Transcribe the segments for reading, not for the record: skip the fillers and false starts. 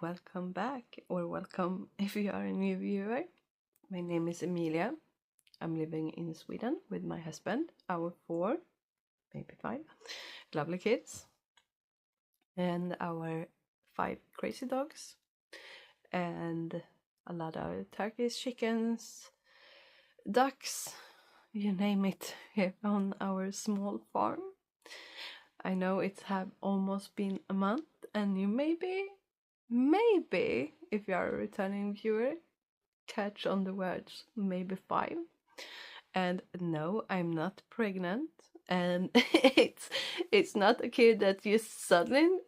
welcome back, or welcome if you are a new viewer. My name is Emilia. I'm living in Sweden with my husband, our 4, maybe 5 lovely kids, and our 5 crazy dogs, and a lot of turkeys, chickens, ducks, you name it, here on our small farm. I know it have almost been a month, and you maybe, if you are a returning viewer, catch on the words maybe 5. And no, I'm not pregnant, and it's not a kid that just suddenly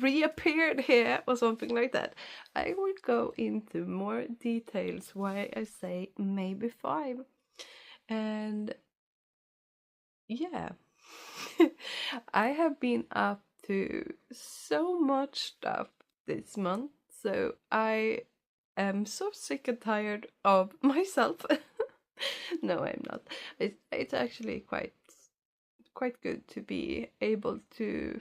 reappeared here or something like that. I will go into more details why I say maybe 5. And yeah, I have been up to so much stuff this month, so I am so sick and tired of myself. No, I'm not. It's actually quite good to be able to.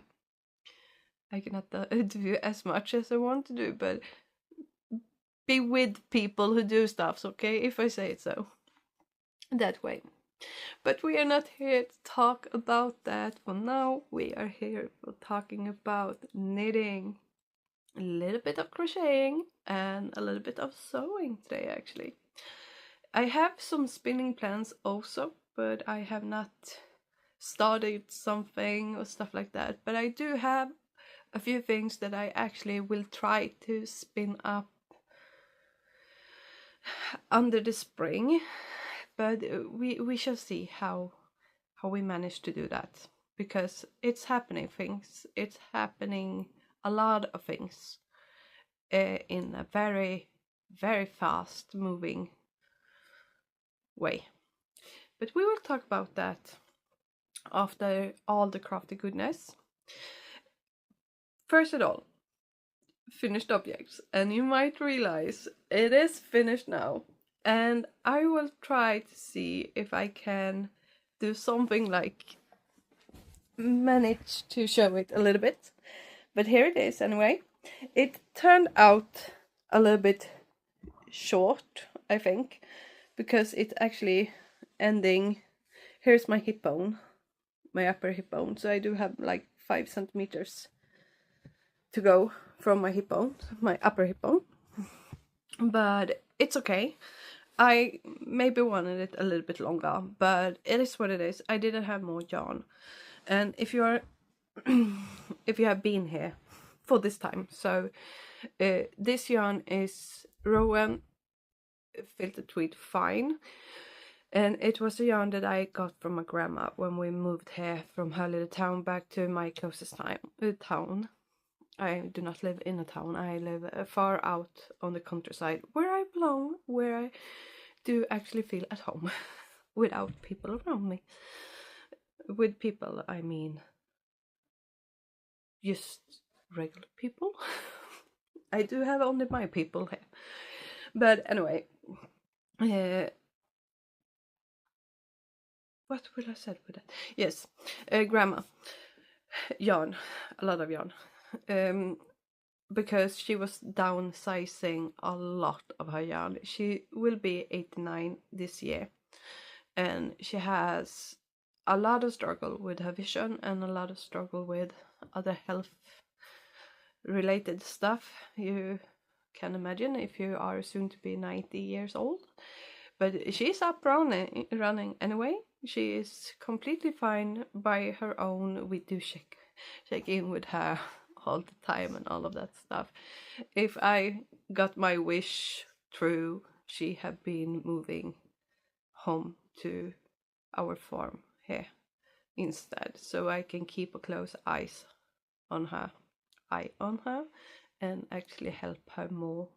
I cannot do as much as I want to do, but be with people who do stuff. Okay, if I say it so. That way. But we are not here to talk about that for now. We are here for talking about knitting, a little bit of crocheting, and a little bit of sewing today actually. I have some spinning plans also, but I have not started something or stuff like that. But I do have a few things that I actually will try to spin up under the spring. But we shall see how we manage to do that, because it's happening things. It's happening a lot of things in a very, very fast moving way. But we will talk about that after all the crafty goodness. First of all, finished objects, and you might realize it is finished now. And I will try to see if I can do something like manage to show it a little bit. But here it is anyway. It turned out a little bit short, I think, because it's actually ending. Here's my hip bone, my upper hip bone. So I do have like 5 centimeters to go from my hip bone, my upper hip bone. But it's okay. I maybe wanted it a little bit longer, but it is what it is. I didn't have more yarn. And if you are if you have been here for this time, so this yarn is Rowan Filter Tweed Fine, and it was a yarn that I got from my grandma when we moved here from her little town back to my closest town. I do not live in a town. I live far out on the countryside, where I belong, where I do actually feel at home without people around me. With people, I mean just regular people. I do have only my people here. But anyway, what will I say with that? Yes, grandma. Yarn, a lot of yarn. Because she was downsizing a lot of her yarn. She will be 89 this year, and she has a lot of struggle with her vision and a lot of struggle with other health related stuff. You can imagine if you are soon to be 90 years old. But she's up running anyway. She is completely fine by her own. We do check in with her all the time and all of that stuff. If I got my wish true, she had been moving home to our farm here instead, so I can keep a close eye on her and actually help her more,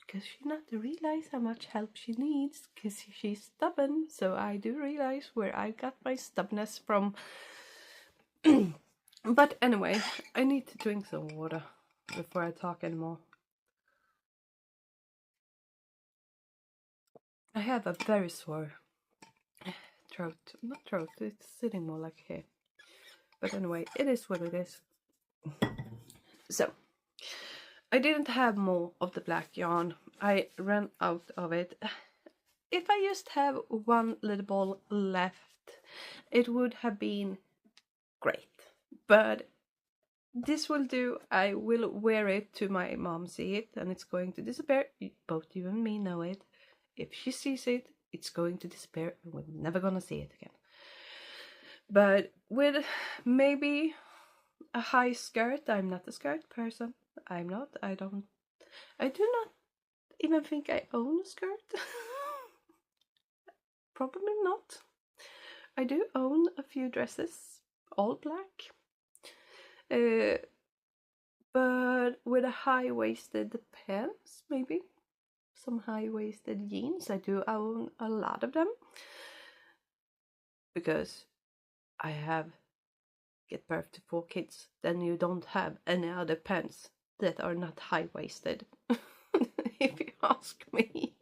because she not realize how much help she needs, because she's stubborn. So I do realize where I got my stubbornness from. But anyway, I need to drink some water before I talk anymore. I have a very sore throat. Not throat, it's sitting more like here. But anyway, it is what it is. So, I didn't have more of the black yarn. I ran out of it. If I just have one little ball left, it would have been great. But this will do. I will wear it to my mom see it, and it's going to disappear. Both you and me know it. If she sees it, it's going to disappear, and we're never gonna see it again. But with maybe a high skirt, I'm not a skirt person. I'm not. I do not even think I own a skirt. Probably not. I do own a few dresses, all black. But with a high-waisted pants, maybe. Some high-waisted jeans. I do own a lot of them. Because I have get birth to 4 kids. Then you don't have any other pants that are not high-waisted. If you ask me.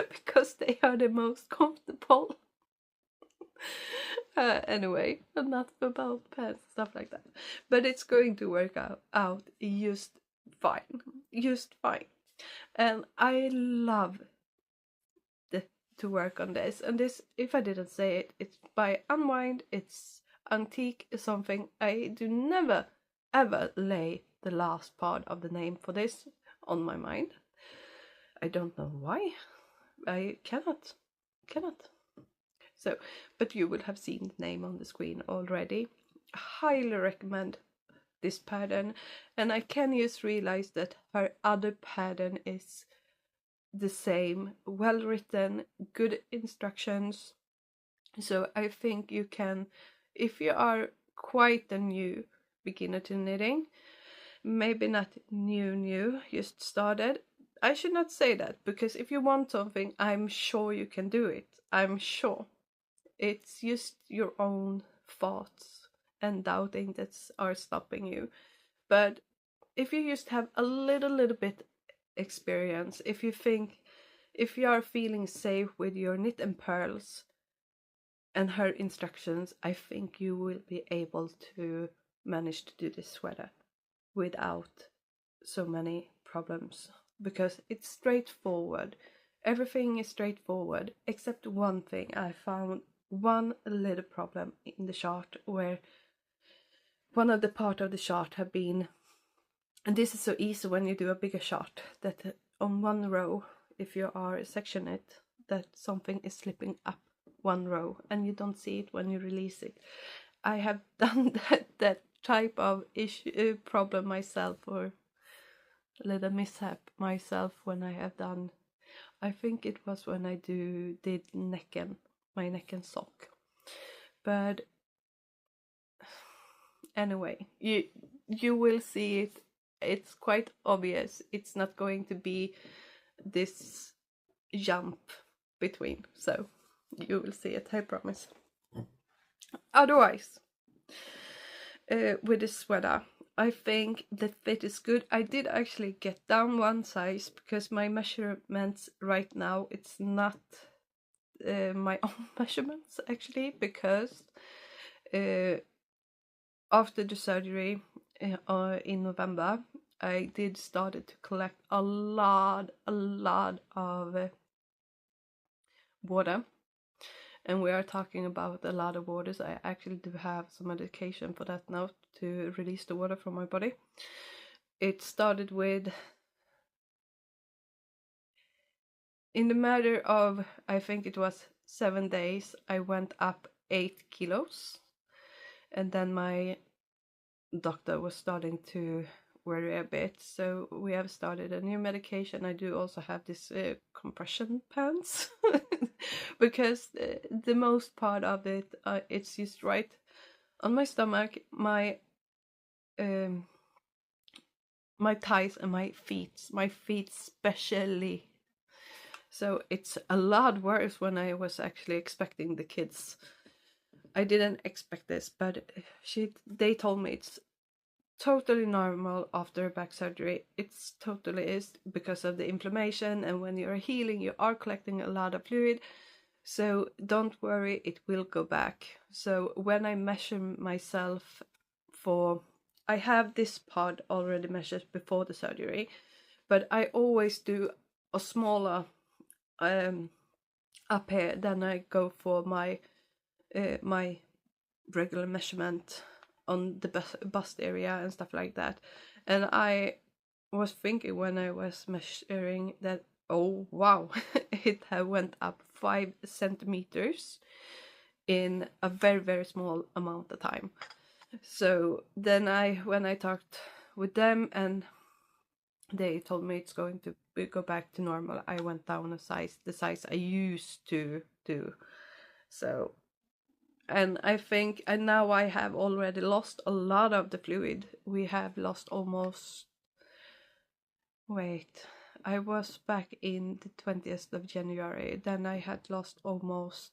Because they are the most comfortable. Anyway, enough about pants, stuff like that. But it's going to work out just fine. Just fine. And I love to work on this. And this, if I didn't say it, it's by Unwind. It's antique something. I do never ever lay the last part of the name for this on my mind. I don't know why. I cannot. So, but you will have seen the name on the screen already. Highly recommend this pattern, and I can just realize that her other pattern is the same, well written, good instructions. So I think you can, if you are quite a new beginner to knitting, maybe not new, just started. I should not say that, because if you want something, I'm sure you can do it. I'm sure. It's just your own thoughts and doubting that are stopping you. But if you just have a little bit experience, if you are feeling safe with your knit and pearls and her instructions, I think you will be able to manage to do this sweater without so many problems, because it's straightforward. Everything is straightforward except one thing. I found one little problem in the chart where one of the part of the chart have been, and this is so easy when you do a bigger chart, that on one row, if you are section it, that something is slipping up one row and you don't see it when you release it. I have done that type of issue problem myself, or a little mishap myself, when I have done, I think it was when I did my neck and sock. But anyway, you will see it. It's quite obvious. It's not going to be this jump between, so you will see it, I promise. Otherwise, with this sweater, I think the fit is good. I did actually get down one size, because my measurements right now, it's not my own measurements actually, because after the surgery in November, I did started to collect a lot of water, and we are talking about a lot of waters. I actually do have some medication for that now, to release the water from my body. It started with, in the matter of, I think it was 7 days, I went up 8 kilos, and then my doctor was starting to worry a bit, so we have started a new medication. I do also have this compression pants because the most part of it, it's just right on my stomach, my thighs and my feet especially. So it's a lot worse when I was actually expecting the kids. I didn't expect this, but they told me it's totally normal after back surgery. It's totally is, because of the inflammation, and when you're healing you are collecting a lot of fluid, so don't worry, it will go back. So when I measure myself for I have this pod already measured before the surgery, but I always do a smaller up here, then I go for my my regular measurement on the bust area and stuff like that. And I was thinking when I was measuring that, oh wow, it had went up 5 centimeters in a very, very small amount of time. So then when I talked with them and they told me it's going to go back to normal, I went down a size, the size I used to do. So, and I think, and now I have already lost a lot of the fluid. We have lost almost, wait, I was back in the 20th of January, then I had lost almost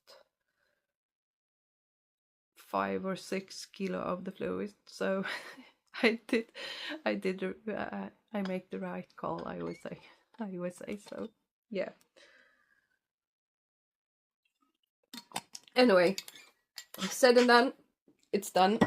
5 or 6 kilo of the fluid. So I make the right call, I always say. So yeah, anyway, said and done, it's done.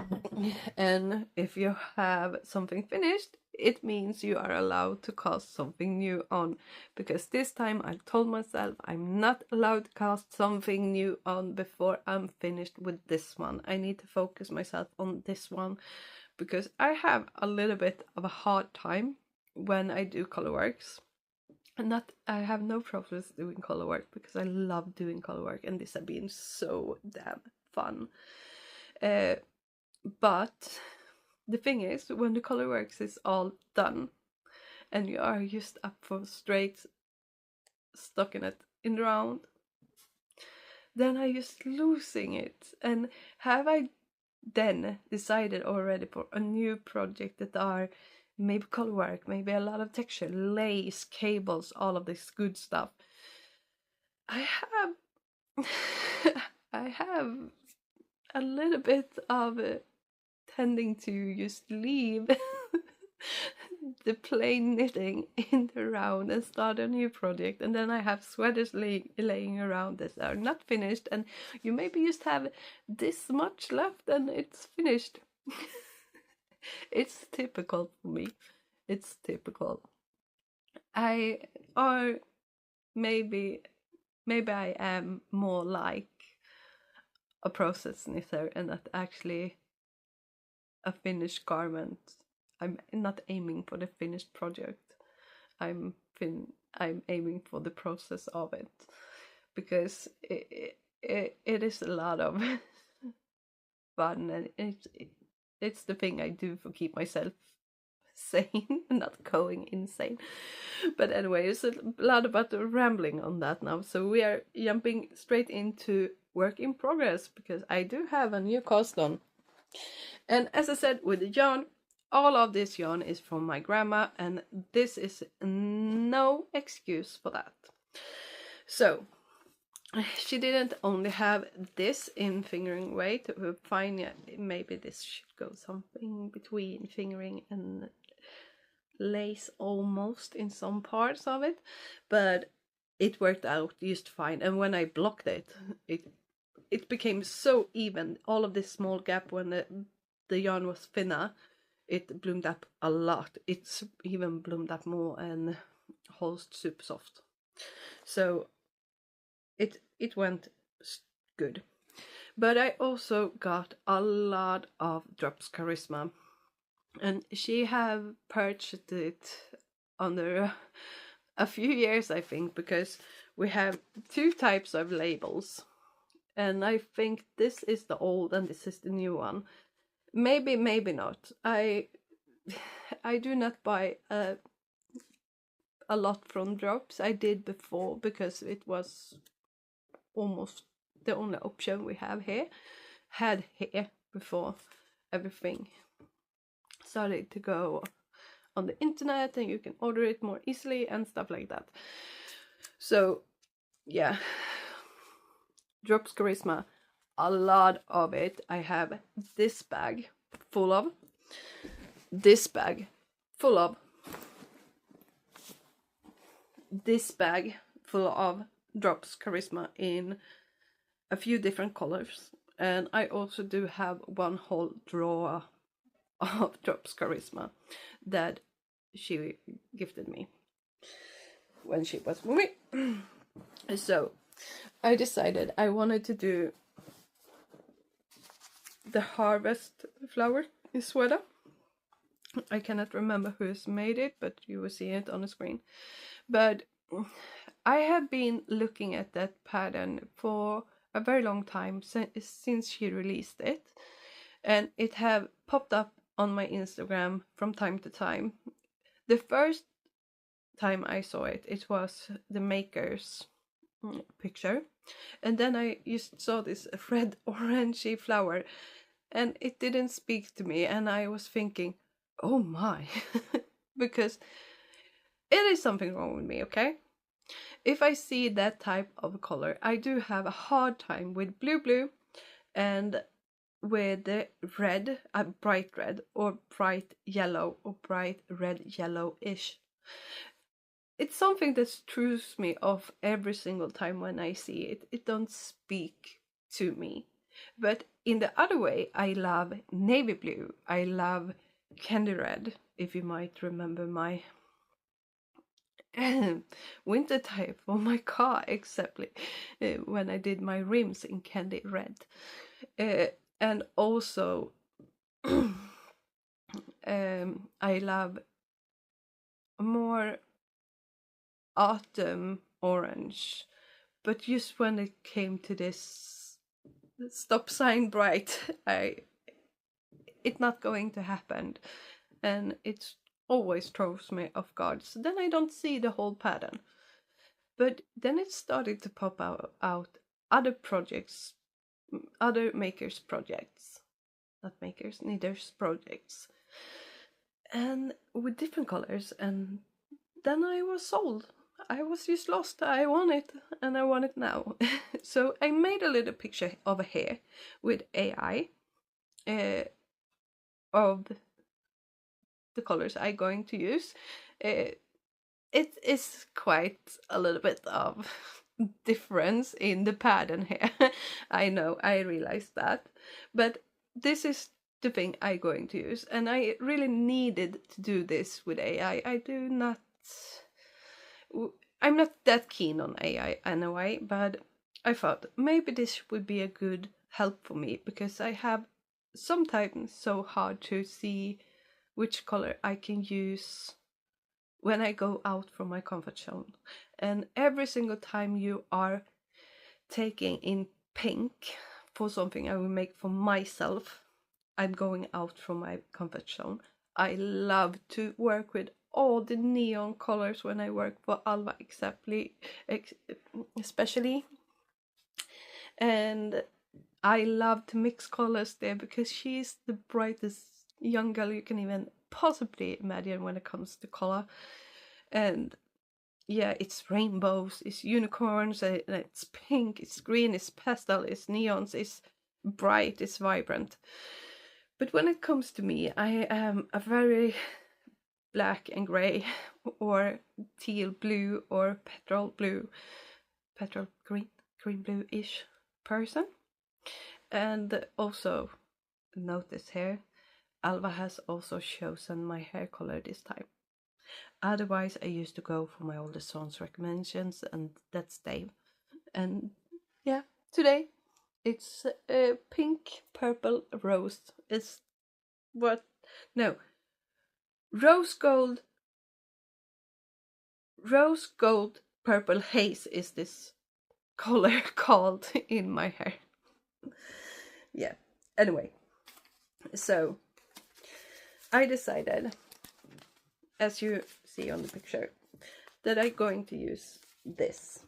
And if you have something finished, it means you are allowed to cast something new on, because this time I told myself I'm not allowed to cast something new on before I'm finished with this one. I need to focus myself on this one, because I have a little bit of a hard time when I do color works. And I have no problems doing color work, because I love doing color work and this has been so damn fun. But the thing is, when the color works is all done and you are just up for straight stocking it in the round, then I just losing it. And have I then decided already for a new project that are maybe color work, maybe a lot of texture, lace, cables, all of this good stuff, I have a little bit of tending to just leave the plain knitting in the round and start a new project. And then I have sweaters laying around that are not finished, and you maybe just have this much left and it's finished. It's typical for me. It's typical. Or maybe I am more like a process knitter and not actually a finished garment. I'm not aiming for the finished project. I'm aiming for the process of it, because it is a lot of fun, and it's the thing I do for keep myself sane, not going insane. But anyway, it's a lot about the rambling on that now. So we are jumping straight into work in progress, because I do have a new cast on. And as I said, with the yarn, all of this yarn is from my grandma, and this is no excuse for that. So she didn't only have this in fingering weight. Fine, maybe this should go something between fingering and lace almost in some parts of it, but it worked out just fine. And when I blocked it, it became so even. All of this small gap, when the yarn was thinner, it bloomed up a lot. It's even bloomed up more and holds super soft. So it went good. But I also got a lot of Drops Charisma, and she have purchased it under a few years, I think, because we have 2 types of labels, and I think this is the old and this is the new one. Maybe not. I do not buy a lot from Drops. I did before, because it was almost the only option we had here before everything started to go on the internet and you can order it more easily and stuff like that. So yeah, Drops Charisma, a lot of it. I have this bag full of, this bag full of, this bag full of Drops Charisma in a few different colors. And I also do have one whole drawer of Drops Charisma that she gifted me when she was moving. So I decided I wanted to do the harvest flower in sweater. I cannot remember who's made it, but you will see it on the screen. But I have been looking at that pattern for a very long time, since she released it, and it have popped up on my Instagram from time to time. The first time I saw it, it was the maker's picture, and then I just saw this red orangey flower, and it didn't speak to me, and I was thinking, oh my, because it is something wrong with me, okay? If I see that type of color, I do have a hard time with blue and with the red, bright red or bright yellow or bright red yellow-ish. It's something that throws me off every single time when I see it. It don't speak to me. But in the other way, I love navy blue. I love candy red, if you might remember my winter type for my car, exactly, when I did my rims in candy red. And also I love more autumn orange, but just when it came to this stop sign bright, it's not going to happen, and it always throws me off guard. So then I don't see the whole pattern. But then it started to pop out other projects, other makers' projects, not makers, neither's projects, and with different colors, and then I was sold. I was just lost. I want it, and I want it now. So I made a little picture over here with AI of the colors I'm going to use. It is quite a little bit of difference in the pattern here. I know, I realize that, but this is the thing I'm going to use, and I really needed to do this with AI. I'm not that keen on AI anyway, but I thought maybe this would be a good help for me, because I have sometimes so hard to see which color I can use when I go out from my comfort zone. And every single time you are taking in pink for something I will make for myself, I'm going out from my comfort zone. I love to work with all the neon colors when I work for Alva, especially. And I love to mix colors there, because she's the brightest young girl you can even possibly imagine when it comes to color. And yeah, it's rainbows, it's unicorns, it's pink, it's green, it's pastel, it's neons, it's bright, it's vibrant. But when it comes to me, I am a very black and grey, or teal blue, or petrol green blue-ish person. And also notice here, Alva has also chosen my hair color this time. Otherwise I used to go for my oldest son's recommendations, and that's Dave. And yeah, today it's pink, purple, rose. It's what? No, rose gold, purple haze is this color called in my hair. Yeah, anyway, so I decided, as you see on the picture, that I'm going to use this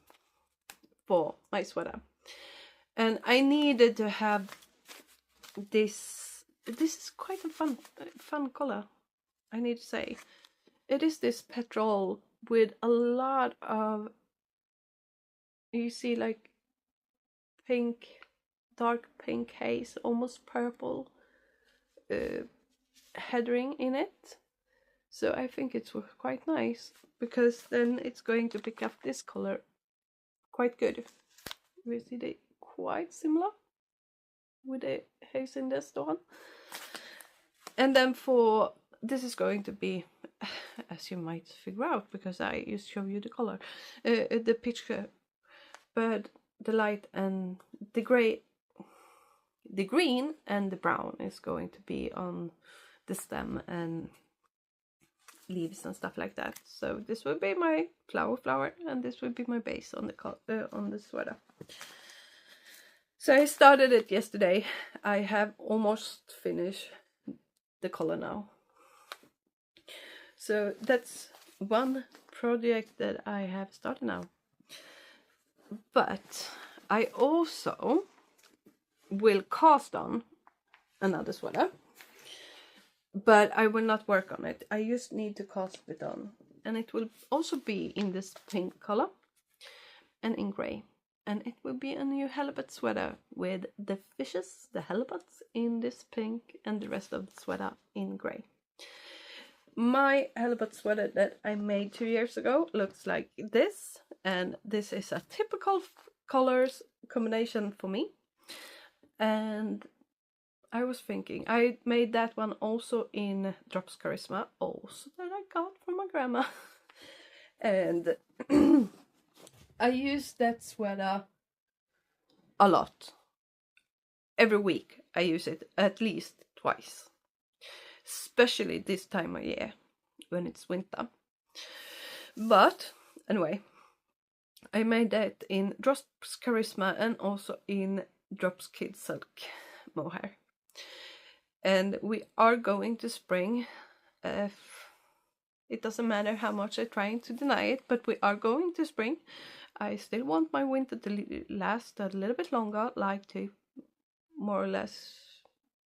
for my sweater. And I needed to have this. This is quite a fun color, I need to say. It is this petrol with a lot of, you see, like pink, dark pink haze, almost purple headering in it. So I think it's quite nice, because then it's going to pick up this color quite good. We see they quite similar with the haze in this one. And then for this is going to be, as you might figure out because I just show you the color, the picture, but the light and the gray, the green and the brown is going to be on the stem and leaves and stuff like that. So this will be my flower, and this will be my base on the sweater. So I started it yesterday. I have almost finished the color now. So that's one project that I have started now. But I also will cast on another sweater, but I will not work on it. I just need to cast it on, and it will also be in this pink color and in gray, and it will be a new halibut sweater with the fishes, the halibuts, in this pink and the rest of the sweater in gray. My halibut sweater that I made 2 years ago looks like this, and this is a typical colors combination for me. And I was thinking, I made that one also in Drops Charisma, also that I got from my grandma. And I use that sweater a lot. Every week I use it at least twice. Especially this time of year when it's winter. But anyway, I made that in Drops Charisma and also in Drops Kid Silk mohair. And we are going to spring. It doesn't matter how much I'm trying to deny it, but we are going to spring. I still want my winter to last a little bit longer, like to more or less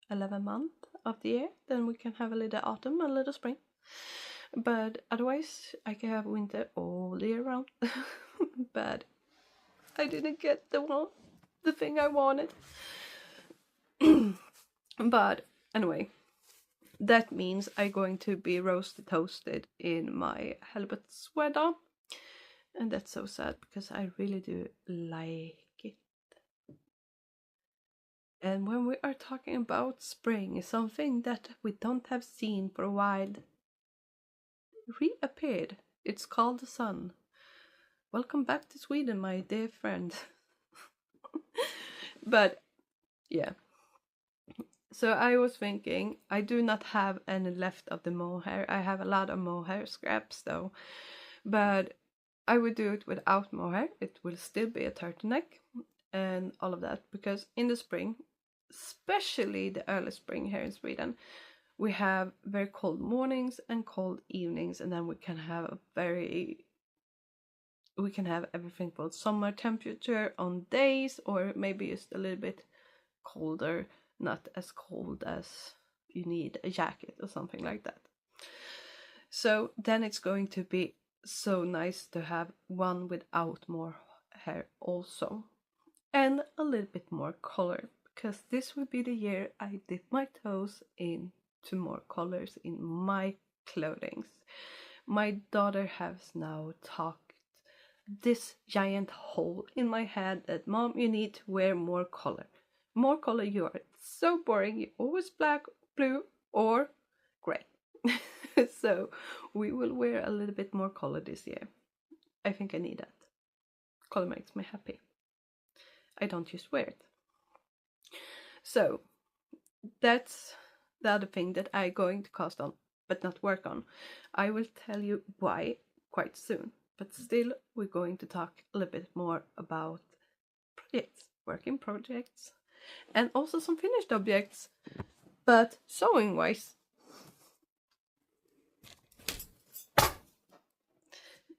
11 months of the year. Then we can have a little autumn, a little spring. But otherwise, I can have winter all the year round. But I didn't get the thing I wanted. But anyway, that means I'm going to be roasted toasted in my halibut sweater, and that's so sad because I really do like it. And when we are talking about spring, something that we don't have seen for a while reappeared. It's called the sun. Welcome back to Sweden, my dear friend. But yeah, so I was thinking, I do not have any left of the mohair. I have a lot of mohair scraps though, but I would do it without mohair. It will still be a turtleneck and all of that, because in the spring, especially the early spring here in Sweden, we have very cold mornings and cold evenings, and then we can have everything from summer temperature on days, or maybe just a little bit colder, not as cold as you need a jacket or something like that. So then it's going to be so nice to have one without more hair also, and a little bit more color, because this will be the year I dip my toes into more colors in my clothing. My daughter has now talked this giant hole in my head that, Mom, you need to wear more color. More color, you are so boring. You're always black, blue, or gray. So we will wear a little bit more color this year. I think I need that. Color makes me happy. I don't just wear it. So that's the other thing that I'm going to cast on, but not work on. I will tell you why quite soon. But still, we're going to talk a little bit more about projects, working projects, and also some finished objects, but sewing wise.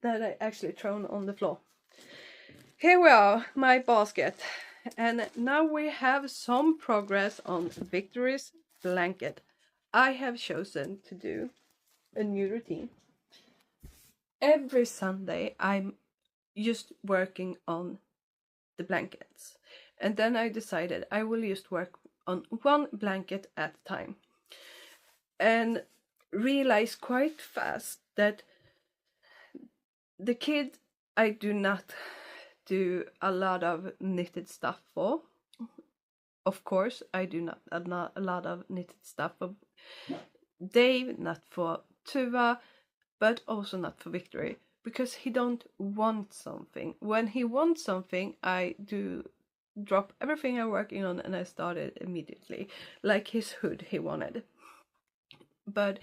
That I actually thrown on the floor. Here we are, my basket. And now we have some progress on Victory's blanket. I have chosen to do a new routine. Every Sunday I'm just working on the blankets, and then I decided I will just work on one blanket at a time, and realized quite fast that the kid I do not do a lot of knitted stuff for, Of course, I do not a lot of knitted stuff for Dave, not for Tuva, but also not for Victory, because he don't want something. When he wants something, I do drop everything I'm working on and I started immediately. Like his hood he wanted. But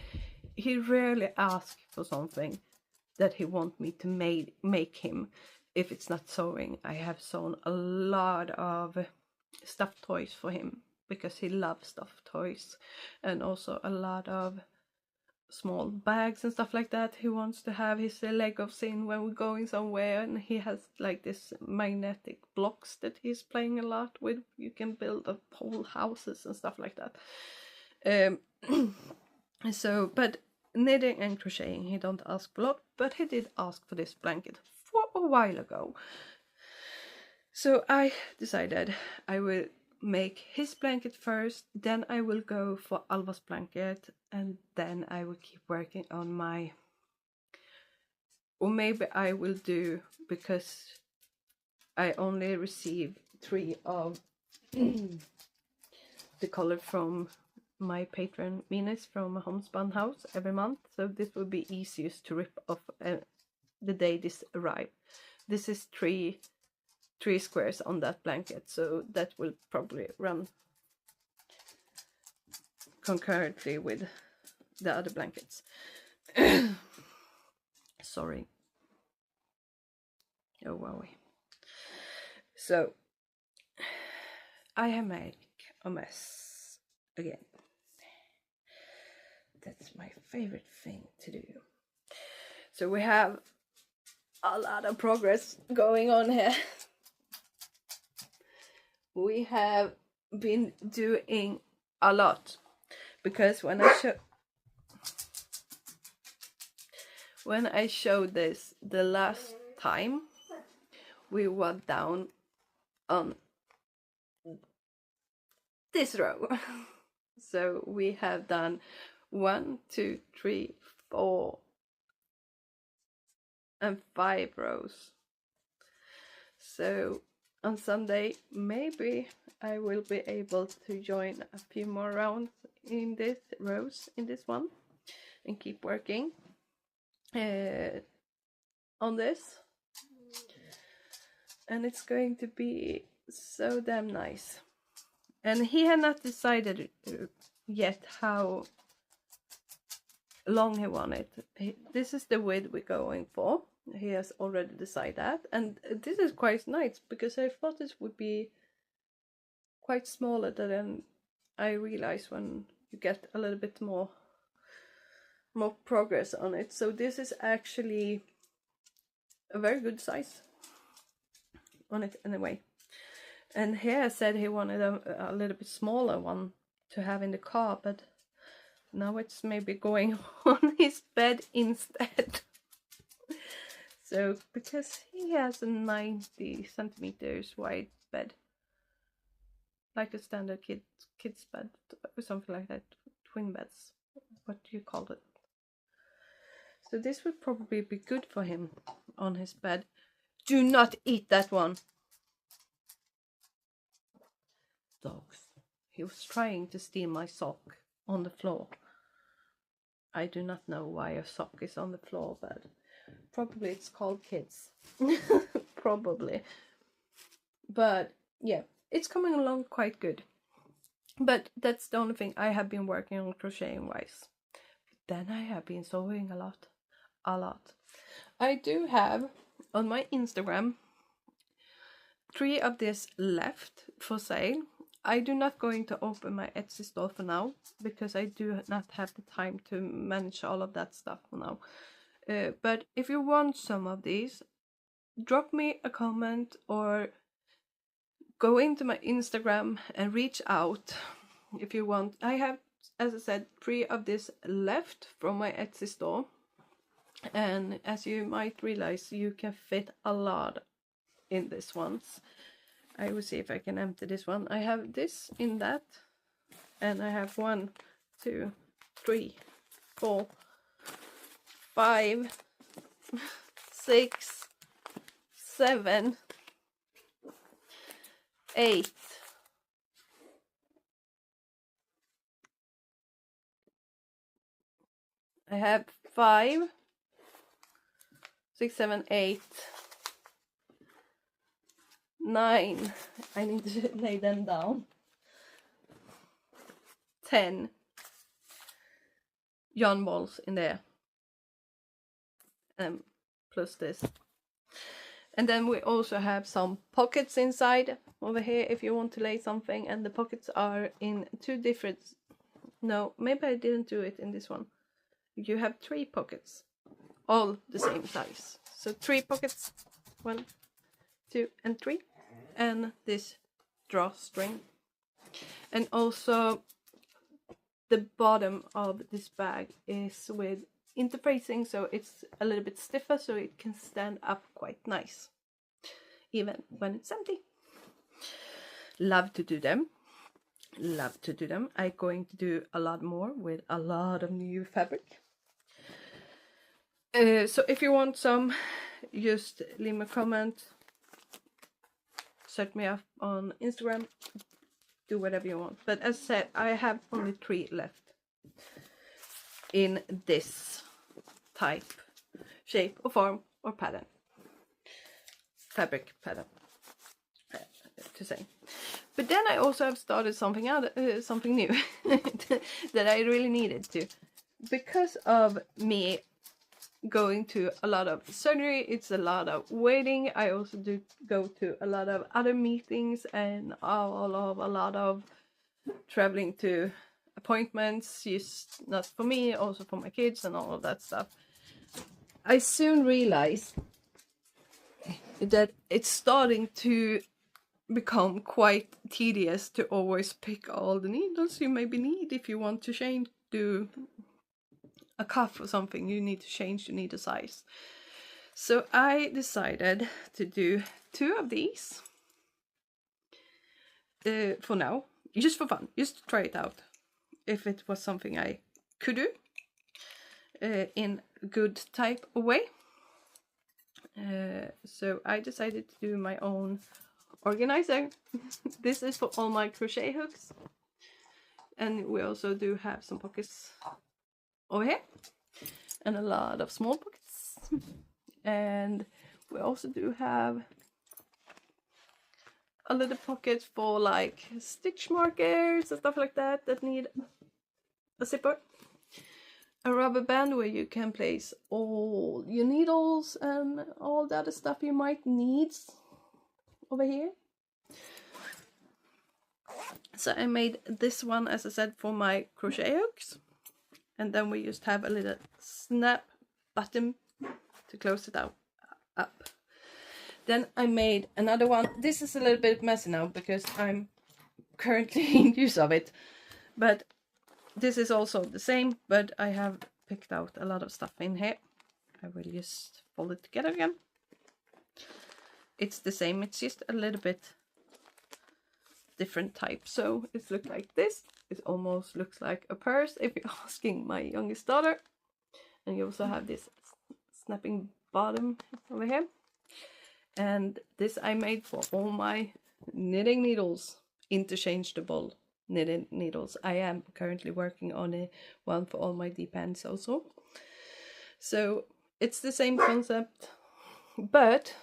he rarely asks for something that he want me to make him if it's not sewing. I have sewn a lot of stuffed toys for him because he loves stuffed toys, and also a lot of small bags and stuff like that. He wants to have his Legos in when we're going somewhere, and he has like this magnetic blocks that he's playing a lot with. You can build up whole houses and stuff like that. So, but knitting and crocheting, he don't ask for a lot, but he did ask for this blanket for a while ago. So I decided I will make his blanket first, then I will go for Alva's blanket, and then I will keep working on my, or maybe I will do, because I only receive 3 of the color from my patron Minas from a homespun house every month, so this will be easiest to rip off the day this arrive. This is three squares on that blanket, so that will probably run concurrently with the other blankets. Sorry. Oh wow. So I have made a mess again. That's my favorite thing to do. So we have a lot of progress going on here. We have been doing a lot, because when I showed this the last time, we were down on this row. So we have done 1, 2, 3, 4 and 5 rows. So on Sunday maybe I will be able to join a few more rounds in this rows in this one and keep working on this, and it's going to be so damn nice. And he had not decided yet how long he wanted. This is the width we're going for. He has already decided that, and this is quite nice because I thought this would be quite smaller than I realized when you get a little bit more progress on it. So this is actually a very good size on it anyway. And here said he wanted a little bit smaller one to have in the car, but now it's maybe going on his bed instead. So, because he has a 90 centimeters wide bed, like a standard kid's bed or something like that, twin beds, what do you call it? So this would probably be good for him on his bed. Do not eat that one. Dogs. He was trying to steal my sock on the floor. I do not know why a sock is on the floor, but probably it's called kids. Probably. But yeah, it's coming along quite good. But that's the only thing I have been working on crocheting wise. Then I have been sewing a lot. I do have on my Instagram 3 of this left for sale. I do not going to open my Etsy store for now because I do not have the time to manage all of that stuff for now. But if you want some of these, drop me a comment or go into my Instagram and reach out if you want. I have, as I said, 3 of this left from my Etsy store. And as you might realize, you can fit a lot in this ones. I will see if I can empty this one. I have this in that, and I have 1, 2, 3, 4, 5, 6, 7, 8, I have 5, 6, 7, 8, 9. I need to lay them down. 10 yarn balls in there. Plus this. And then we also have some pockets inside over here if you want to lay something. And the pockets are in 2 different... No, maybe I didn't do it in this one. You have 3 pockets, all the same size. So 3 pockets, 1, 2, and 3. And this drawstring. And also the bottom of this bag is with interfacing, so it's a little bit stiffer, so it can stand up quite nice even when it's empty. Love to do them. Love to do them. I'm going to do a lot more with a lot of new fabric. So if you want some, just leave me a comment, search me up on Instagram, do whatever you want. But as I said, I have only 3 left in this type, shape or form or pattern, fabric pattern to say. But then I also have started something out, something new that I really needed to, because of me going to a lot of surgery. It's a lot of waiting. I also do go to a lot of other meetings and a lot of traveling to appointments, just not for me, also for my kids and all of that stuff. I soon realized that it's starting to become quite tedious to always pick all the needles you maybe need. If you want to change, do a cuff or something, you need to change the needle size. So I decided to do 2 of these for now, just for fun, just to try it out, if it was something I could do in a good type of way. So I decided to do my own organizer. This is for all my crochet hooks, and we also do have some pockets over here and a lot of small pockets, and we also do have a little pocket for like stitch markers and stuff like that that need a zipper, a rubber band where you can place all your needles and all the other stuff you might need over here. So I made this one, as I said, for my crochet hooks, and then we just have a little snap button to close it up. Then I made another one. This is a little bit messy now because I'm currently in use of it, but this is also the same, but I have picked out a lot of stuff in here. I will just fold it together again. It's the same, it's just a little bit different type. So it looks like this. It almost looks like a purse if you're asking my youngest daughter. And you also have this snapping bottom over here. And this I made for all my knitting needles, interchangeable knitting needles. I am currently working on one for all my deep ends also. So it's the same concept, but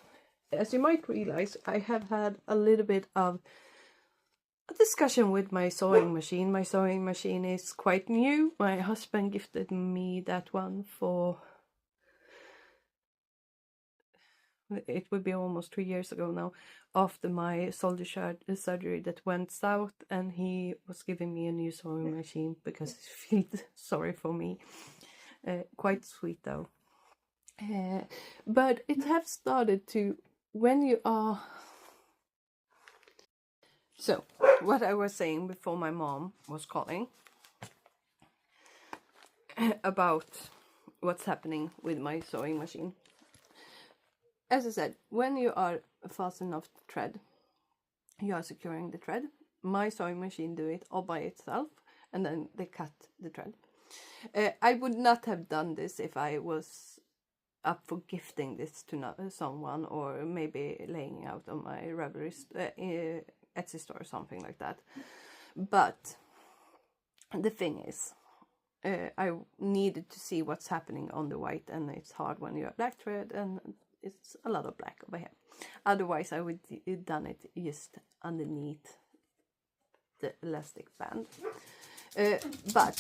as you might realize, I have had a little bit of a discussion with my sewing machine. My sewing machine is quite new. My husband gifted me that one for, it would be almost 2 years ago now, after my soldier surgery that went south, and he was giving me a new sewing machine because he feels sorry for me. Quite sweet though. But it has started to, when you are... So, what I was saying before my mom was calling about what's happening with my sewing machine. As I said, when you are fastening off the thread, you are securing the thread. My sewing machine do it all by itself, and then they cut the thread. I would not have done this if I was up for gifting this to someone, or maybe laying out on my Ravelry Etsy store or something like that. But the thing is, I needed to see what's happening on the white, and it's hard when you have black thread, and it's a lot of black over here. Otherwise I would have done it just underneath the elastic band. But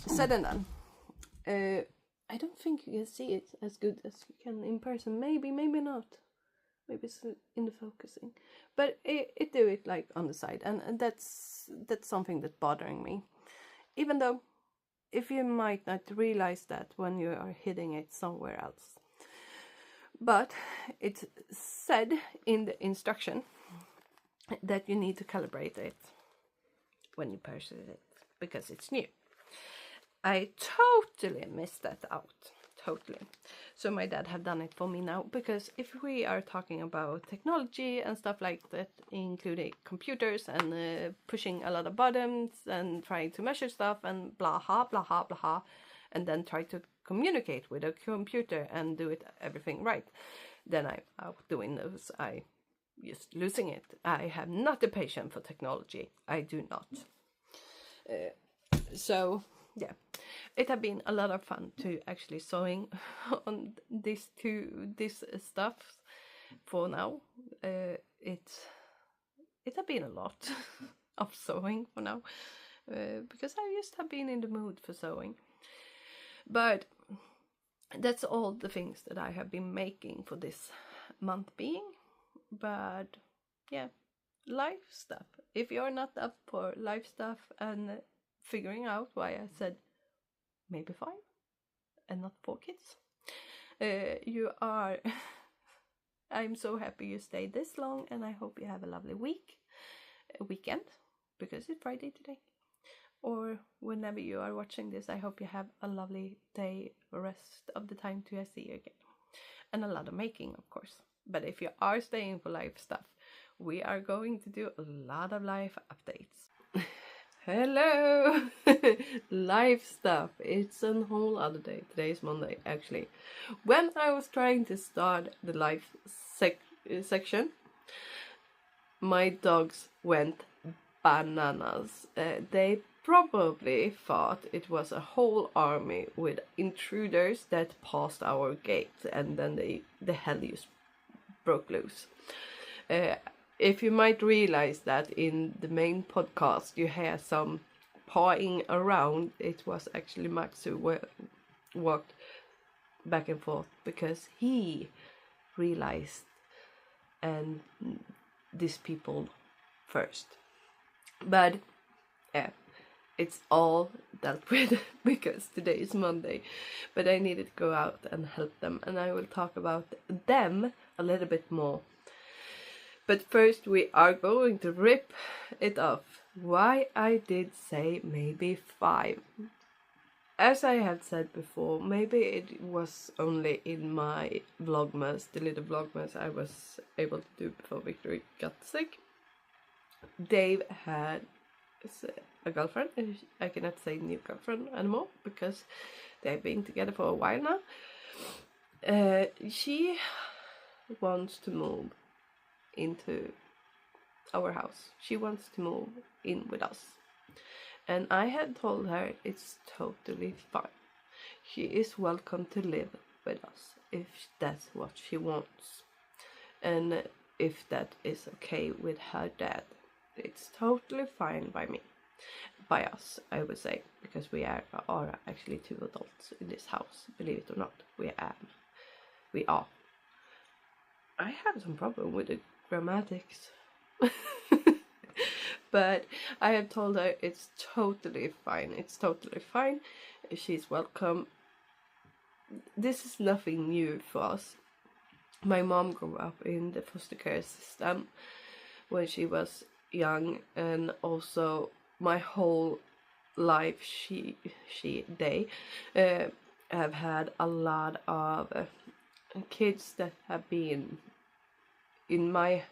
said and done. I don't think you can see it as good as you can in person. Maybe not. Maybe it's in the focusing. But it do it like on the side, and that's something that's bothering me. Even though, if you might not realize that when you are hitting it somewhere else. But it's said in the instruction that you need to calibrate it when you purchase it, because it's new. I totally missed that out. Totally. So my dad have done it for me now, because if we are talking about technology and stuff like that, including computers and pushing a lot of buttons and trying to measure stuff and blah blah blah, and then try to communicate with a computer and do it everything right, then I'm out doing those. I just losing it. I have not the patience for technology. I do not. So yeah, it has been a lot of fun to actually sewing on this stuff for now. It has been a lot of sewing for now, because I just have been in the mood for sewing. But that's all the things that I have been making for this month being. But yeah, life stuff. If you're not up for life stuff and figuring out why I said maybe 5 and not 4 kids, you are I'm so happy you stayed this long, and I hope you have a lovely weekend, because it's Friday today, or whenever you are watching this. I hope you have a lovely day, rest of the time to see you again, and a lot of making, of course. But if you are staying for live stuff, we are going to do a lot of live updates. Hello! Live stuff. It's a whole other day. Today is Monday, actually. When I was trying to start the live section, my dogs went bananas. They probably thought it was a whole army with intruders that passed our gate, and then the hell just broke loose. If you might realize that in the main podcast you hear some pawing around, it was actually Max who walked back and forth, because he realized and these people first. But yeah, it's all dealt with because today is Monday. But I needed to go out and help them, and I will talk about them a little bit more. But first we are going to rip it off. Why I did say maybe 5. As I had said before, maybe it was only in my vlogmas, the little vlogmas I was able to do before Victory got sick. Dave had a girlfriend. I cannot say new girlfriend anymore, because they've been together for a while now. She wants to move into our house. She wants to move in with us, and I had told her it's totally fine. She is welcome to live with us if that's what she wants, and if that is okay with her dad. It's totally fine by us, I would say, because we are actually 2 adults in this house. Believe it or not, we are. I have some problem with the grammatics. But I have told her it's totally fine. It's totally fine. She's welcome. This is nothing new for us. My mom grew up in the foster care system when she was young, and also my whole life they have had a lot of kids that have been in my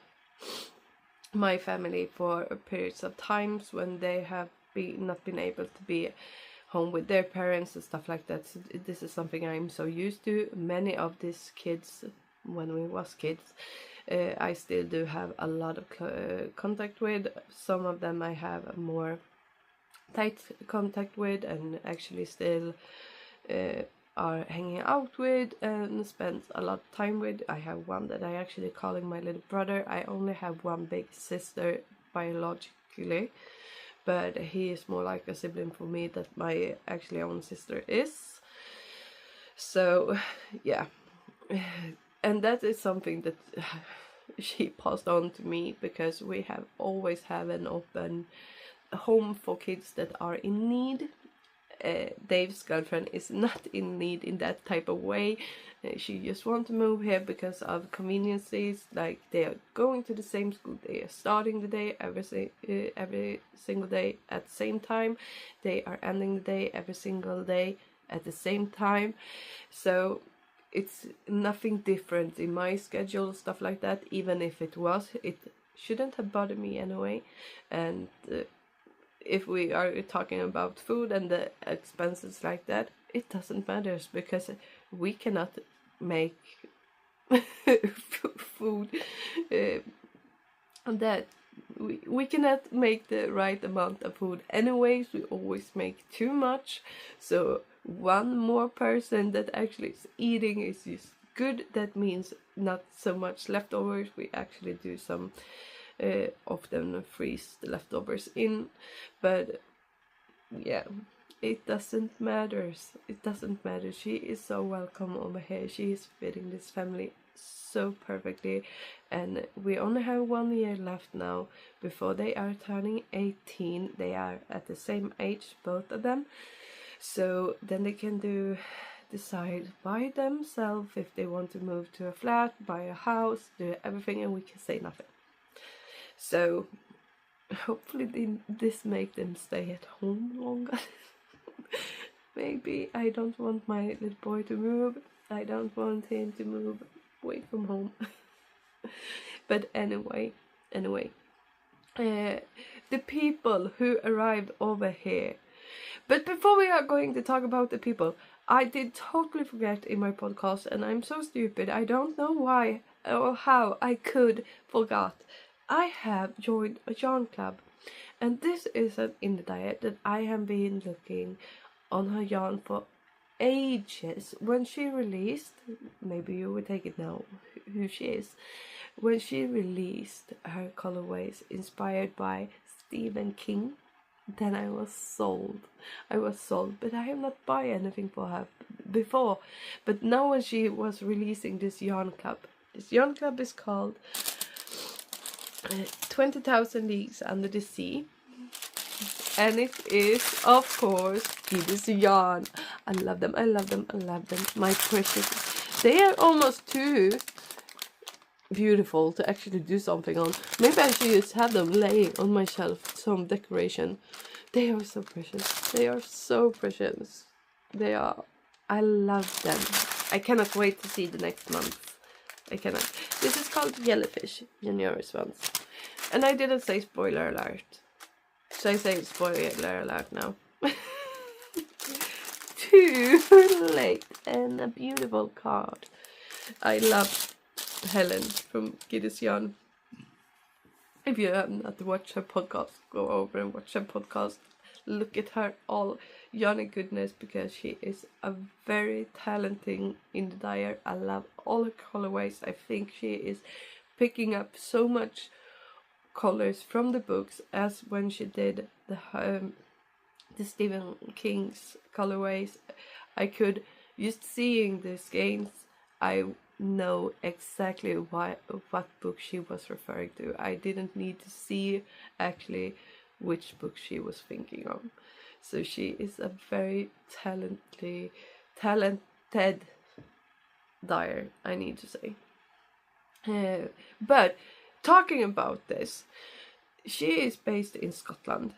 family for periods of times when they have not been able to be home with their parents and stuff like that. So this is something I'm so used to. Many of these kids, when we was kids, I still do have a lot of contact with. Some of them I have more tight contact with, and actually still are hanging out with and spend a lot of time with. I have one that I actually calling my little brother. I only have one big sister biologically, but he is more like a sibling for me that my actually own sister is. So yeah, and that is something that she passed on to me, because we have always have an open home for kids that are in need. Dave's girlfriend is not in need in that type of way. She just want to move here because of conveniences, like they are going to the same school, they are starting the day every single day at the same time, they are ending the day every single day at the same time. So it's nothing different in my schedule, stuff like that. Even if it was, it shouldn't have bothered me anyway. And if we are talking about food and the expenses like that, it doesn't matter, because we cannot make food that we cannot make the right amount of food anyways. We always make too much, so one more person that actually is eating is just good. That means not so much leftovers. We actually do some often freeze the leftovers in, but yeah, it doesn't matter. It doesn't matter. She is so welcome over here. She is fitting this family so perfectly, and we only have 1 year left now before they are turning 18. They are at the same age, both of them, so then they can decide by themselves if they want to move to a flat, buy a house, do everything, and we can say nothing. So hopefully this make them stay at home longer. Maybe. I don't want my little boy to move. I don't want him to move away from home. But anyway, the people who arrived over here. But before we are going to talk about the people, I did totally forget in my podcast, and I'm so stupid. I don't know why or how I could forgot. I have joined a yarn club, and this is an indie diet that I have been looking on her yarn for ages. When she released, maybe you will take it now who she is, when she released her colorways inspired by Stephen King, then I was sold. But I have not bought anything for her before. But now when she was releasing this yarn club is called 20,000 Leagues Under the Sea, and it is of course Giddy's yarn. I love them, my precious. They are almost too beautiful to actually do something on. Maybe I should just have them laying on my shelf, some decoration. They are so precious. I love them. I cannot wait to see the next month. I cannot. This is called Jellyfish, Junior's ones. And I didn't say spoiler alert. So I say spoiler alert now. Too late. And a beautiful card. I love Helen from Giddy's Yarn. If you have not watched her podcast, go over and watch her podcast. Look at her all yarny goodness, because she is a very talented in the dyer. I love all her colorways. I think she is picking up so much colors from the books, as when she did the Stephen King's colorways. I could, just seeing the skeins, I know exactly what book she was referring to. I didn't need to see actually which book she was thinking of. So she is a very talented dyer, I need to say. But talking about this, she is based in Scotland.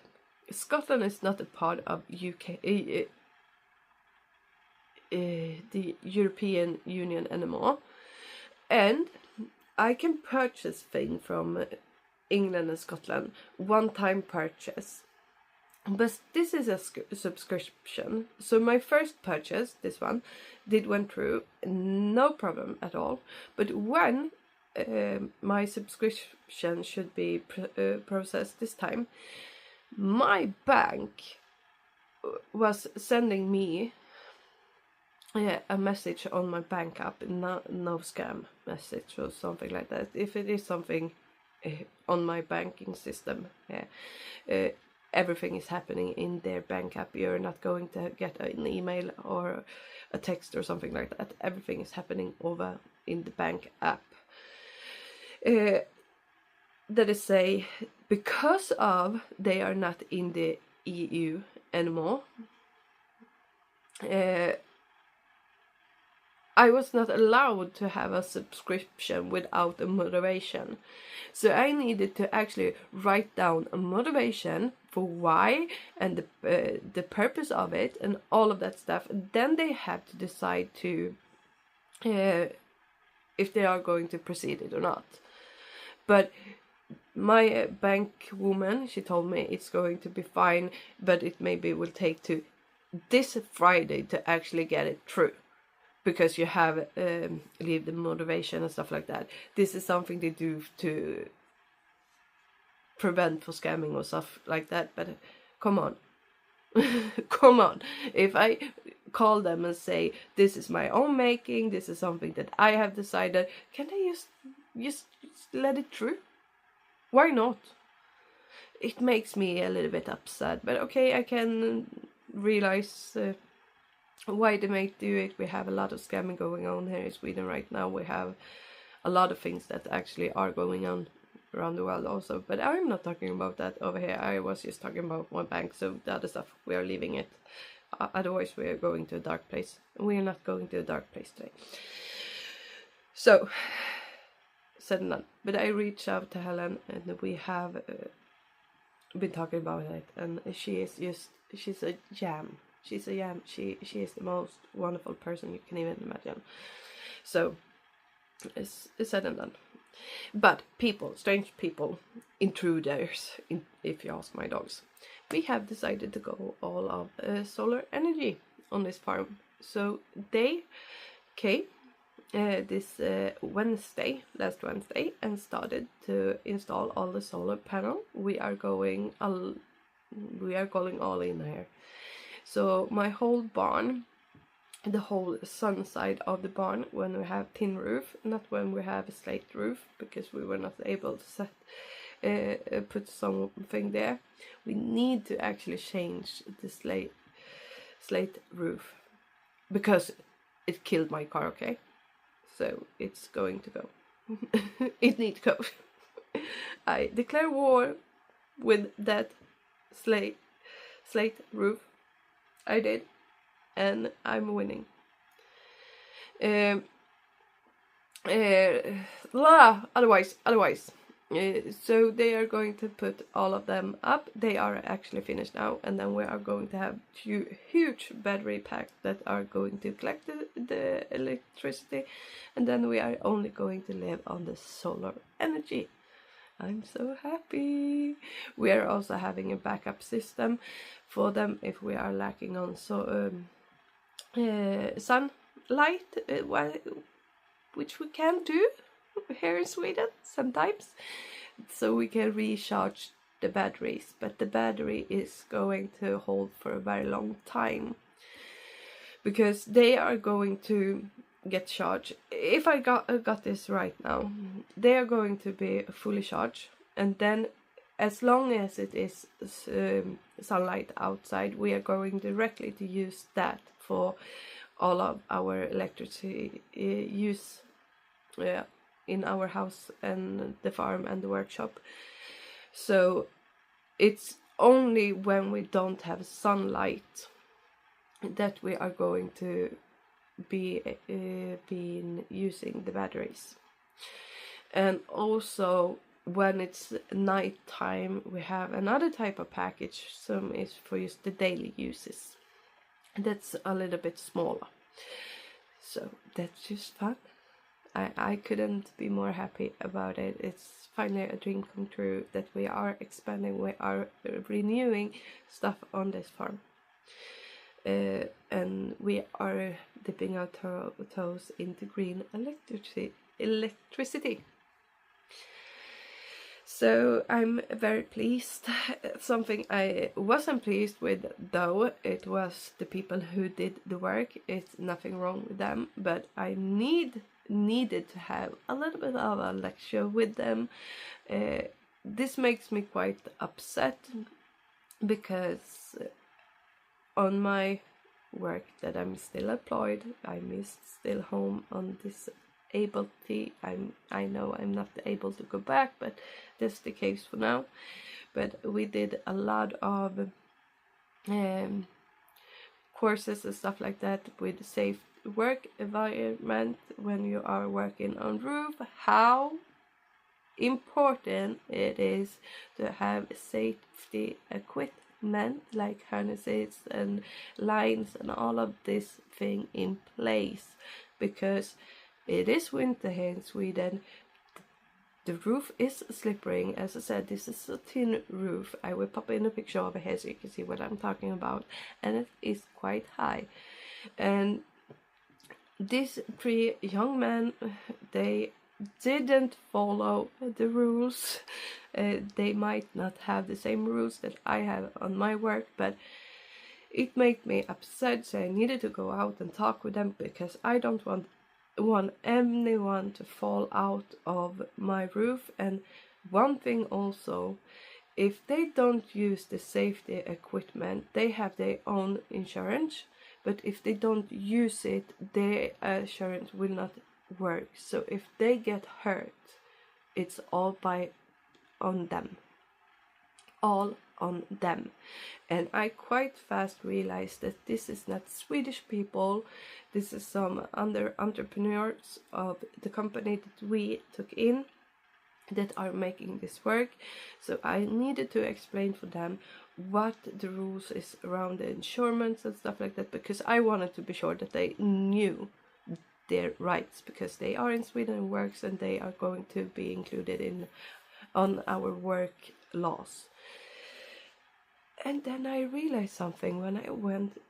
Scotland is not a part of UK, the European Union anymore, and I can purchase things from England and Scotland, one-time purchase, but this is a subscription. So my first purchase, this one, went through, no problem at all. But when my subscription should be processed this time, my bank was sending me a message on my bank app, no scam message or something like that. If it is something on my banking system, everything is happening in their bank app. You're not going to get an email or a text or something like that. Everything is happening over in the bank app. That is say, because of they are not in the EU anymore, I was not allowed to have a subscription without a motivation. So I needed to actually write down a motivation for why and the purpose of it and all of that stuff. And then they have to decide to if they are going to proceed it or not. But my bank woman, she told me it's going to be fine, but it maybe will take to this Friday to actually get it through. Because you have leave the motivation and stuff like that. This is something they do to prevent for scamming or stuff like that. But come on. Come on. If I call them and say, this is my own making, this is something that I have decided, can they just let it through? Why not? It makes me a little bit upset. But okay, I can realize why they may do it. We have a lot of scamming going on here in Sweden right now. We have a lot of things that actually are going on around the world also. But I'm not talking about that over here. I was just talking about my bank. So the other stuff, we are leaving it. Otherwise, we are going to a dark place. We are not going to a dark place today. So, said and done. But I reached out to Helen and we have been talking about it. And she is just, she's a jam. She's a yam. She is the most wonderful person you can even imagine. So it's said and done. But people, strange people, intruders, if you ask my dogs, we have decided to go all of solar energy on this farm. So they came this Wednesday, last Wednesday, and started to install all the solar panel. We are going all in here. So my whole barn, the whole sun side of the barn, when we have tin roof, not when we have a slate roof, because we were not able to put something there. We need to actually change the slate roof because it killed my car. Okay, so it's going to go. It needs to go. I declare war with that slate roof. I did, and I'm winning. Otherwise. So they are going to put all of them up. They are actually finished now, and then we are going to have huge battery packs that are going to collect the electricity, and then we are only going to live on the solar energy. I'm so happy. We are also having a backup system for them if we are lacking on sunlight, which we can do here in Sweden sometimes. So we can recharge the batteries, but the battery is going to hold for a very long time because they are going to get charged. If I got this right now, they are going to be fully charged, and then as long as it is sunlight outside, we are going directly to use that for all of our electricity use in our house and the farm and the workshop. So it's only when we don't have sunlight that we are going to be using the batteries. And also when it's night time, we have another type of package. Some is for just the daily uses. That's a little bit smaller. So that's just fun. I couldn't be more happy about it. It's finally a dream come true that we are expanding, we are renewing stuff on this farm. And we are dipping our toes into green electricity. So I'm very pleased. Something I wasn't pleased with though, it was the people who did the work. It's nothing wrong with them, but I needed to have a little bit of a lecture with them. This makes me quite upset because on my work that I'm still employed, I'm still home on disability. I know I'm not able to go back, but that's the case for now. But we did a lot of courses and stuff like that with safe work environment when you are working on roof, how important it is to have safety equipment like harnesses and lines and all of this thing in place, because it is winter here in Sweden. The roof is slippery. As I said, this is a tin roof. I will pop in a picture over here so you can see what I'm talking about, and it is quite high. And these 3 young men, they didn't follow the rules. They might not have the same rules that I have on my work, but it made me upset, so I needed to go out and talk with them, because I don't want anyone to fall out of my roof. And one thing also, if they don't use the safety equipment, they have their own insurance, but if they don't use it, their insurance will not work. So if they get hurt, it's all on them. All on them. And I quite fast realized that this is not Swedish people. This is some other entrepreneurs of the company that we took in that are making this work. So I needed to explain for them what the rules is around the insurance and stuff like that, because I wanted to be sure that they knew their rights, because they are in Sweden and works, and they are going to be included on our work laws. And then I realized something when I went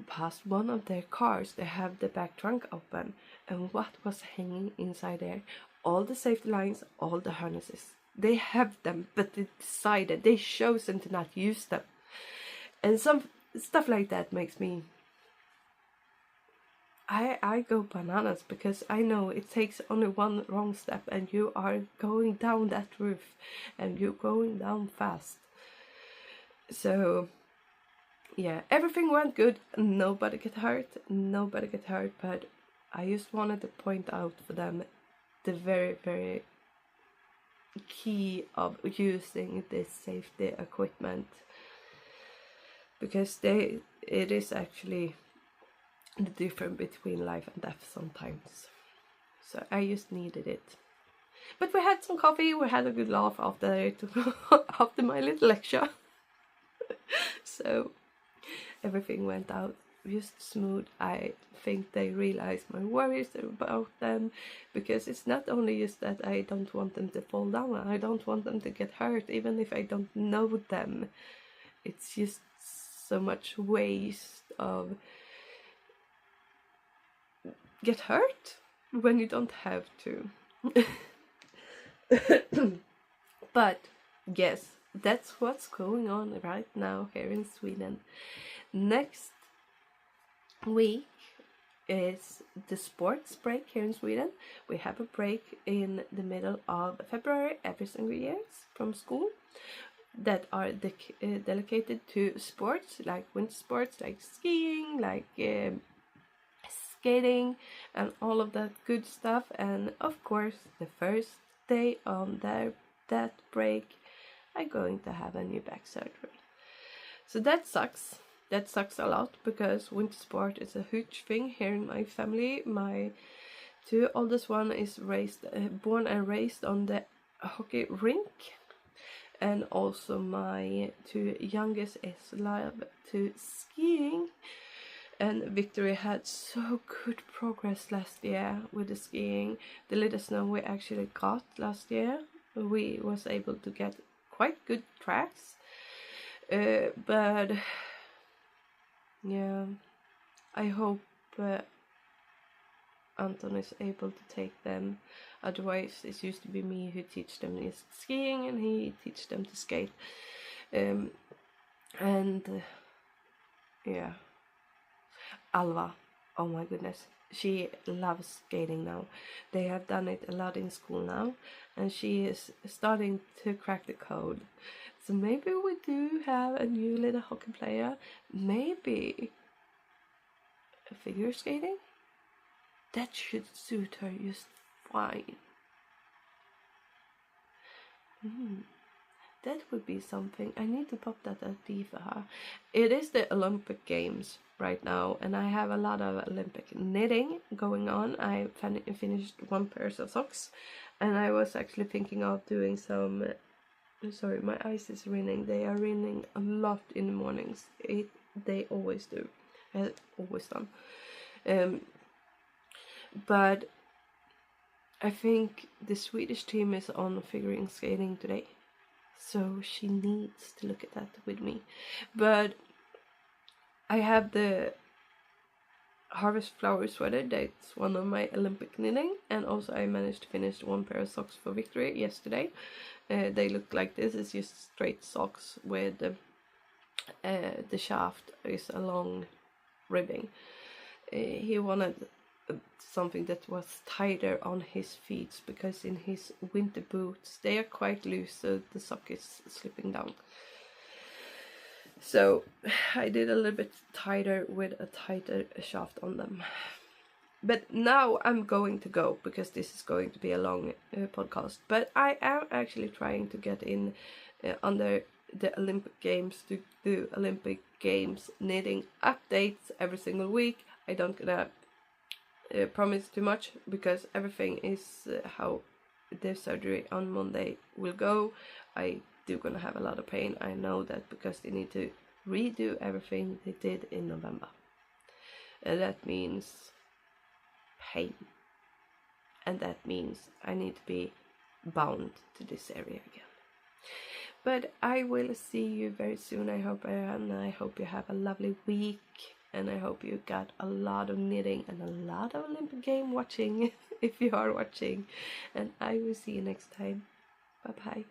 past one of their cars. They have the back trunk open, and what was hanging inside there? All the safety lines, all the harnesses. They have them, but they chosen to not use them. And some stuff like that makes me... I go bananas, because I know it takes only one wrong step and you are going down that roof, and you're going down fast. So yeah, everything went good. Nobody get hurt, but I just wanted to point out for them the very, very key of using this safety equipment, because it is actually the difference between life and death sometimes. So I just needed it. But we had some coffee, we had a good laugh after after my little lecture. So everything went out just smooth. I think they realized my worries about them, because it's not only just that I don't want them to fall down, I don't want them to get hurt, even if I don't know them. It's just so much waste of get hurt when you don't have to. But yes, that's what's going on right now here in Sweden. Next week is the sports break here in Sweden. We have a break in the middle of February every single year from school that are dedicated to sports, like winter sports, like skiing, like skating, and all of that good stuff. And of course, the first day on that break, I'm going to have a new back surgery. So that sucks. That sucks a lot, because winter sport is a huge thing here in my family. My 2 oldest one is born and raised on the hockey rink, and also my 2 youngest is love to skiing. And Victory had so good progress last year with the skiing. The little snow we actually got last year, we was able to get quite good tracks. But yeah, I hope Anton is able to take them. Otherwise, it used to be me who teach them skiing, and he teach them to skate. Yeah, Alva, oh my goodness, she loves skating now. They have done it a lot in school now, and she is starting to crack the code. So maybe we do have a new little hockey player. Maybe a figure skating? That should suit her just fine. That would be something. I need to pop that idea for her. It is the Olympic Games right now, and I have a lot of Olympic knitting going on. I finished one pair of socks, and I was actually thinking of doing some. Sorry, my eyes is ringing. They are ringing a lot in the mornings. They always do. Always done. But I think the Swedish team is on figure skating today, so she needs to look at that with me. But I have the Harvest Flower sweater. That's one of my Olympic knitting, and also I managed to finish one pair of socks for Victory yesterday. They look like this. It's just straight socks with the shaft is a long ribbing. He wanted something that was tighter on his feet, because in his winter boots they are quite loose, so the sock is slipping down. So I did a little bit tighter with a tighter shaft on them. But now I'm going to go, because this is going to be a long podcast. But I am actually trying to get in under the Olympic Games to do Olympic Games knitting updates every single week. I don't gonna promise too much, because everything is how the surgery on Monday will go. I do gonna have a lot of pain. I know that, because they need to redo everything they did in November, and that means pain, and that means I need to be bound to this area again. But I will see you very soon, I hope, and I hope you have a lovely week, and I hope you got a lot of knitting and a lot of Olympic game watching if you are watching, and I will see you next time. Bye bye.